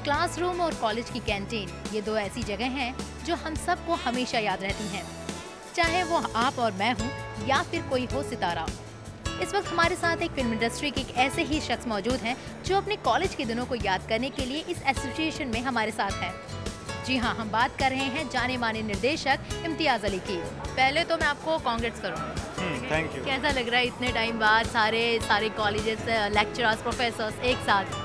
Classroom और college की canteen, ये दो ऐसी जगह हैं जो हम सबको हमेशा याद रहती हैं, चाहे वो आप और मैं हूँ या फिर कोई हो सितारा। इस वक्त हमारे साथ एक फिल्म इंडस्ट्री के एक ऐसे ही शख्स मौजूद हैं जो अपने कॉलेज के दिनों को याद करने के लिए इस एसोसिएशन में हमारे साथ हैं। जी हाँ, हम बात कर रहे हैं जाने माने निर्देशक इम्तियाज़ अली की। पहले तो मैं आपको कांग्रेट्स करूँ। Thank you. कैसा लग रहा है इतने टाइम बाद सारे कॉलेजेस, लेक्चरर्स, प्रोफेसर्स एक साथ?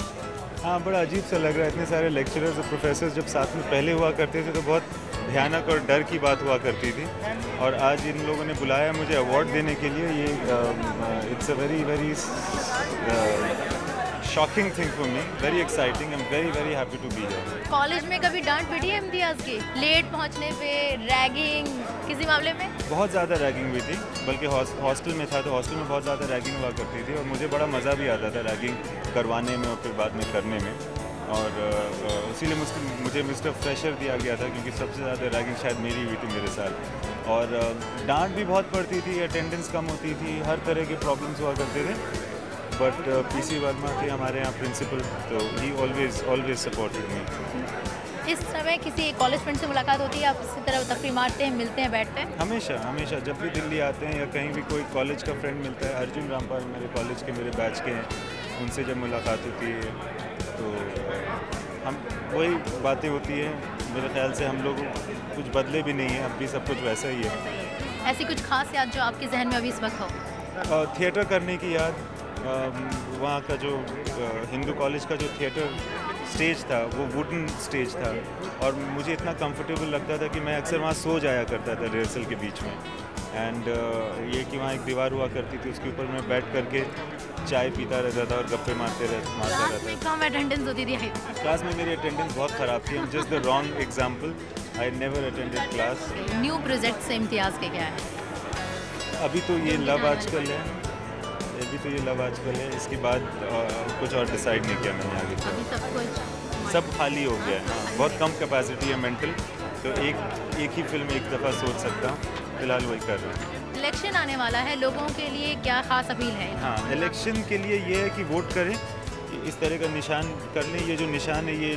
हाँ, बड़ा अजीब सा लग रहा है। इतने सारे लेक्चरर्स और प्रोफेसर्स जब साथ में पहले हुआ करते थे तो बहुत भयानक और डर की बात हुआ करती थी, और आज इन लोगों ने बुलाया मुझे अवार्ड देने के लिए। ये it's a very shocking thing for me, very exciting. I am very happy to be here. College में कभी डांट पिटी है इम्तियाज़ की? लेट पहुंचने पे, रैगिंग, किसी मामले में? बहुत ज़्यादा रैगिंग हुई थी, बल्कि हॉस्टल में था तो हॉस्टल में बहुत ज़्यादा रैगिंग हुआ करती थी, और मुझे बड़ा मज़ा भी आता था रैगिंग करवाने में और फिर बाद में करने में। और इसीलिए मुझे मिस्टर फ्रेशर दिया गया था, क्योंकि सबसे ज़्यादा रैगिंग शायद मेरी हुई थी मेरे साथ। और डांट भी बहुत पड़ती थी, अटेंडेंस कम होती थी, हर तरह के प्रॉब्लम्स हुआ करते थे। बट पीसी वर्मा थे हमारे यहाँ प्रिंसिपल, तो ही ऑलवेज सपोर्टेड मी। इस समय किसी कॉलेज फ्रेंड से मुलाकात होती है, आप इसी तरह तफरी मारते हैं, मिलते हैं, बैठते हैं? हमेशा जब भी दिल्ली आते हैं या कहीं भी कोई कॉलेज का फ्रेंड मिलता है, अर्जुन रामपाल मेरे कॉलेज के, मेरे बैच के हैं, उनसे जब मुलाकात होती है तो हम वही बातें होती हैं। मेरे ख्याल से हम लोग कुछ बदले भी नहीं हैं, अब भी सब कुछ वैसा ही है। ऐसी कुछ खास याद जो आपके जहन में अभी इस वक्त हो? थिएटर करने की याद, वहाँ का जो हिंदू कॉलेज का जो थिएटर स्टेज था वो वुडन स्टेज था, और मुझे इतना कंफर्टेबल लगता था कि मैं अक्सर वहाँ सो जाया करता था रिहर्सल के बीच में। एंड ये कि वहाँ एक दीवार हुआ करती थी, उसके ऊपर मैं बैठ करके चाय पीता रहता था और गप्पे मारता रहता था। कम अटेंडेंस होती थी? क्लास में मेरी अटेंडेंस बहुत ख़राब थी। Just the wrong example, I never attended class. New project से इम्तियाज़ के क्या है? अभी तो ये लव आजकल है, इसके बाद कुछ और डिसाइड नहीं किया मैंने आगे। अभी सब खाली हो गया है। हाँ, बहुत कम कैपेसिटी है मेंटल, तो एक ही फिल्म एक दफ़ा सोच सकता हूँ, फिलहाल वही कर रहा हूँ। इलेक्शन आने वाला है, लोगों के लिए क्या खास अपील है? हाँ, इलेक्शन के लिए ये है कि वोट करें, इस तरह का निशान कर लें। ये जो निशान है ये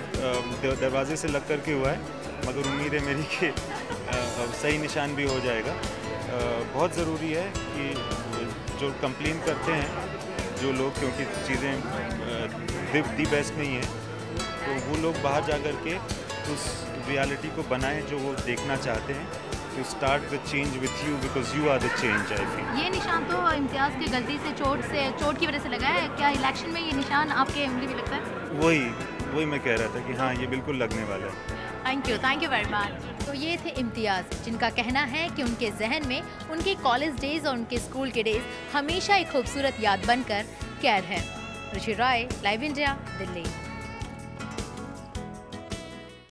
दरवाजे से लग करके हुआ है, मगर उम्मीद है मेरी कि सही निशान भी हो जाएगा। बहुत ज़रूरी है कि जो कंप्लेन करते हैं जो लोग, क्योंकि चीज़ें दी बेस्ट नहीं है, तो वो लोग बाहर जा कर के उस रियलिटी को बनाएं जो वो देखना चाहते हैं। To start the change with you because you are the change, I feel. ये निशान तो इम्तियाज़ की गलती से चोट की वजह से लगा है, क्या इलेक्शन में ये निशान आपके उंगली भी लगता है? वही मैं कह रहा था कि हाँ, ये बिल्कुल लगने वाला है। Thank you very much. तो ये थे इम्तियाज़, जिनका कहना है कि उनके जहन में उनके कॉलेज डेज और उनके स्कूल के डेज हमेशा एक खूबसूरत याद बनकर कैद है। ऋषि राय, लाइव इंडिया, दिल्ली।